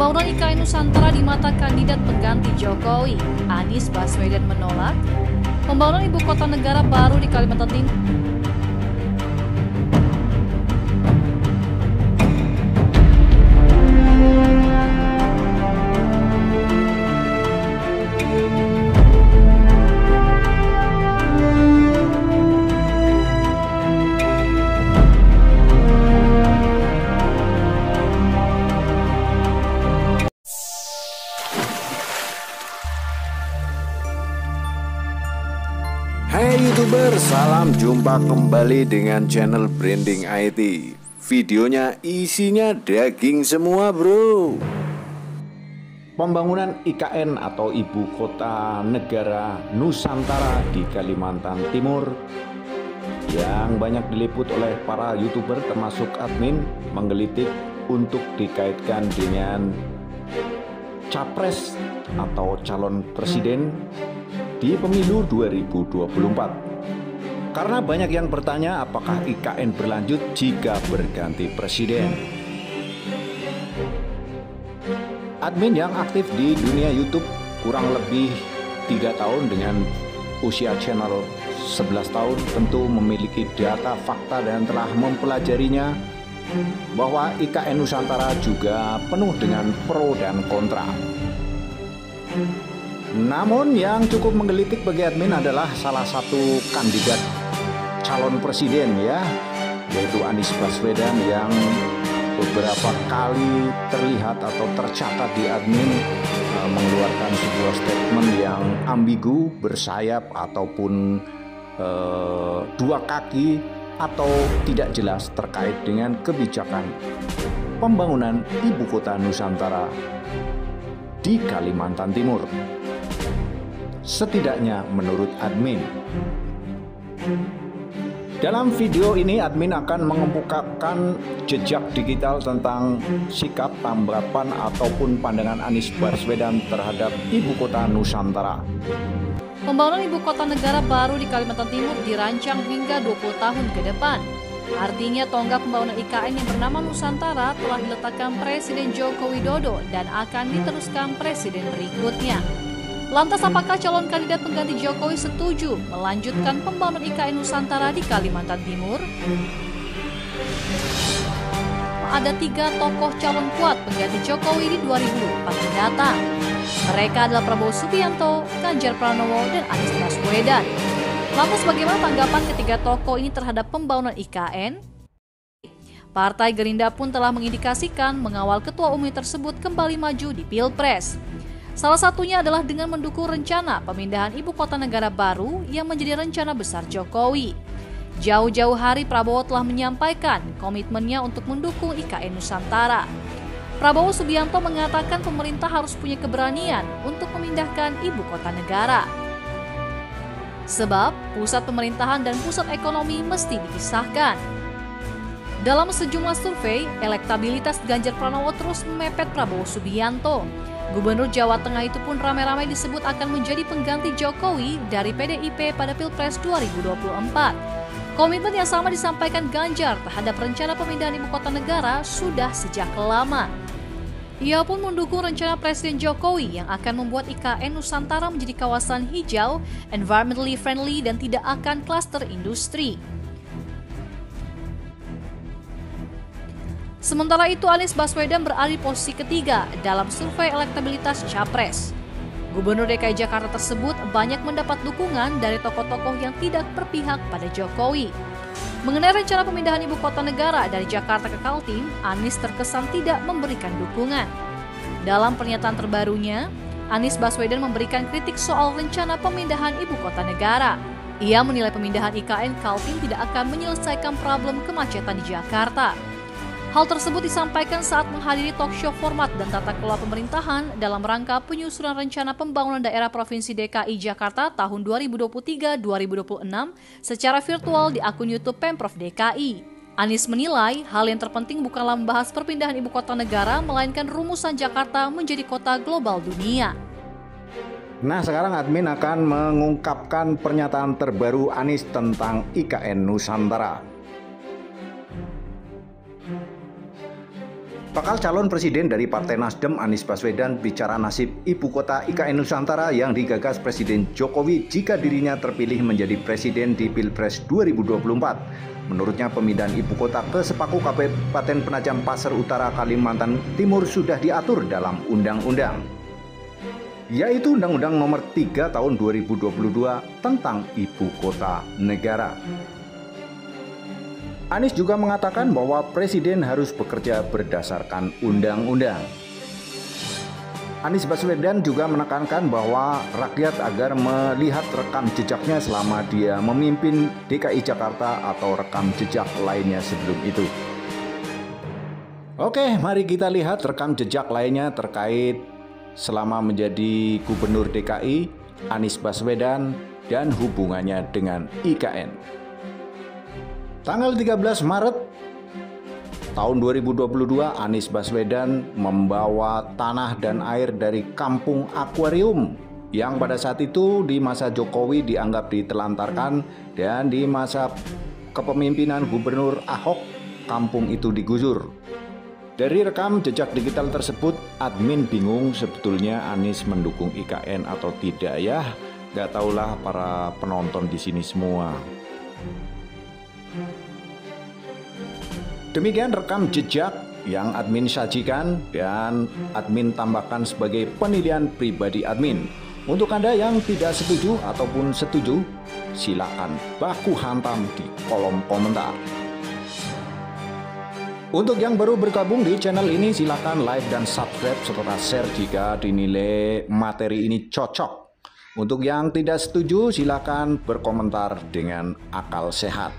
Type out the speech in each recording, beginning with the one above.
Pembangunan IKN Nusantara di mata kandidat pengganti Jokowi, Anies Baswedan menolak. Pembangunan ibu kota negara baru di Kalimantan Timur. Hai YouTuber, salam jumpa kembali dengan channel Branding IT. Videonya isinya daging semua bro. Pembangunan IKN atau Ibu Kota Negara Nusantara di Kalimantan Timur yang banyak diliput oleh para YouTuber termasuk admin menggelitik untuk dikaitkan dengan capres atau calon presiden di pemilu 2024. Karena banyak yang bertanya apakah IKN berlanjut jika berganti presiden. Admin yang aktif di dunia YouTube kurang lebih 3 tahun dengan usia channel 11 tahun tentu memiliki data, fakta dan telah mempelajarinya bahwa IKN Nusantara juga penuh dengan pro dan kontra. Namun yang cukup menggelitik bagi admin adalah salah satu kandidat calon presiden yaitu Anies Baswedan yang beberapa kali terlihat atau tercatat di admin mengeluarkan sebuah statement yang ambigu, bersayap ataupun dua kaki atau tidak jelas terkait dengan kebijakan pembangunan ibu kota Nusantara di Kalimantan Timur. Setidaknya menurut admin. Dalam video ini admin akan mengemukakan jejak digital tentang sikap, tanggapan ataupun pandangan Anies Baswedan terhadap ibu kota Nusantara. Pembangunan ibu kota negara baru di Kalimantan Timur dirancang hingga 20 tahun ke depan. Artinya tonggak pembangunan IKN yang bernama Nusantara telah diletakkan Presiden Joko Widodo dan akan diteruskan presiden berikutnya. Lantas apakah calon kandidat pengganti Jokowi setuju melanjutkan pembangunan IKN Nusantara di Kalimantan Timur? Ada 3 tokoh calon kuat pengganti Jokowi di 2024 mendatang. Mereka adalah Prabowo Subianto, Ganjar Pranowo, dan Anies Baswedan. Lantas bagaimana tanggapan ketiga tokoh ini terhadap pembangunan IKN? Partai Gerindra pun telah mengindikasikan mengawal ketua umum tersebut kembali maju di Pilpres. Salah satunya adalah dengan mendukung rencana pemindahan ibu kota negara baru yang menjadi rencana besar Jokowi. Jauh-jauh hari Prabowo telah menyampaikan komitmennya untuk mendukung IKN Nusantara. Prabowo Subianto mengatakan pemerintah harus punya keberanian untuk memindahkan ibu kota negara. Sebab pusat pemerintahan dan pusat ekonomi mesti dipisahkan. Dalam sejumlah survei, elektabilitas Ganjar Pranowo terus memepet Prabowo Subianto. Gubernur Jawa Tengah itu pun ramai-ramai disebut akan menjadi pengganti Jokowi dari PDIP pada Pilpres 2024. Komitmen yang sama disampaikan Ganjar terhadap rencana pemindahan ibu kota negara sudah sejak lama. Ia pun mendukung rencana Presiden Jokowi yang akan membuat IKN Nusantara menjadi kawasan hijau, environmentally friendly dan tidak akan klaster industri. Sementara itu Anies Baswedan berada di posisi ketiga dalam survei elektabilitas Capres. Gubernur DKI Jakarta tersebut banyak mendapat dukungan dari tokoh-tokoh yang tidak berpihak pada Jokowi. Mengenai rencana pemindahan ibu kota negara dari Jakarta ke Kaltim, Anies terkesan tidak memberikan dukungan. Dalam pernyataan terbarunya, Anies Baswedan memberikan kritik soal rencana pemindahan ibu kota negara. Ia menilai pemindahan IKN Kaltim tidak akan menyelesaikan problem kemacetan di Jakarta. Hal tersebut disampaikan saat menghadiri talk show format dan tata kelola pemerintahan dalam rangka penyusunan rencana pembangunan daerah Provinsi DKI Jakarta tahun 2023-2026 secara virtual di akun YouTube Pemprov DKI. Anies menilai hal yang terpenting bukanlah membahas perpindahan ibu kota negara, melainkan rumusan Jakarta menjadi kota global dunia. Nah, sekarang admin akan mengungkapkan pernyataan terbaru Anies tentang IKN Nusantara. Bakal calon presiden dari Partai Nasdem Anies Baswedan bicara nasib ibu kota IKN Nusantara yang digagas Presiden Jokowi jika dirinya terpilih menjadi presiden di Pilpres 2024. Menurutnya pemindahan ibu kota ke Sepaku Kabupaten Penajam Pasir Utara Kalimantan Timur sudah diatur dalam undang-undang, yaitu Undang-Undang Nomor 3 Tahun 2022 tentang Ibu Kota Negara. Anies juga mengatakan bahwa presiden harus bekerja berdasarkan undang-undang. Anies Baswedan juga menekankan bahwa rakyat agar melihat rekam jejaknya selama dia memimpin DKI Jakarta atau rekam jejak lainnya sebelum itu. Oke, mari kita lihat rekam jejak lainnya terkait selama menjadi Gubernur DKI, Anies Baswedan dan hubungannya dengan IKN. Tanggal 13 Maret tahun 2022, Anies Baswedan membawa tanah dan air dari Kampung Akuarium yang pada saat itu di masa Jokowi dianggap ditelantarkan, dan di masa kepemimpinan Gubernur Ahok kampung itu digusur. Dari rekam jejak digital tersebut, admin bingung sebetulnya Anies mendukung IKN atau tidak ya. Gak taulah para penonton di sini semua. Demikian rekam jejak yang admin sajikan dan admin tambahkan sebagai penilaian pribadi admin. Untuk Anda yang tidak setuju ataupun setuju, silakan baku hantam di kolom komentar. Untuk yang baru bergabung di channel ini, silakan like dan subscribe serta share jika dinilai materi ini cocok. Untuk yang tidak setuju, silakan berkomentar dengan akal sehat.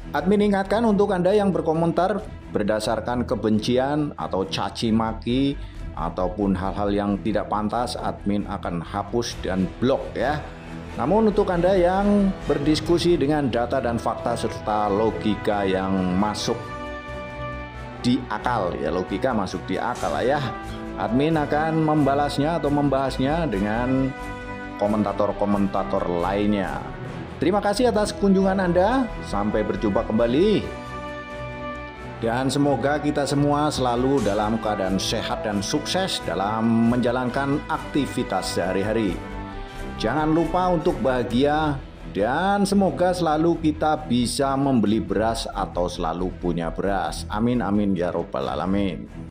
Admin ingatkan untuk Anda yang berkomentar berdasarkan kebencian atau caci maki ataupun hal-hal yang tidak pantas, admin akan hapus dan blok ya. Namun untuk Anda yang berdiskusi dengan data dan fakta serta logika yang masuk di akal ya, logika masuk di akal ya, admin akan membalasnya atau membahasnya dengan komentator-komentator lainnya. Terima kasih atas kunjungan Anda, sampai berjumpa kembali. Dan semoga kita semua selalu dalam keadaan sehat dan sukses dalam menjalankan aktivitas sehari-hari. Jangan lupa untuk bahagia dan semoga selalu kita bisa membeli beras atau selalu punya beras. Amin amin ya robbal alamin.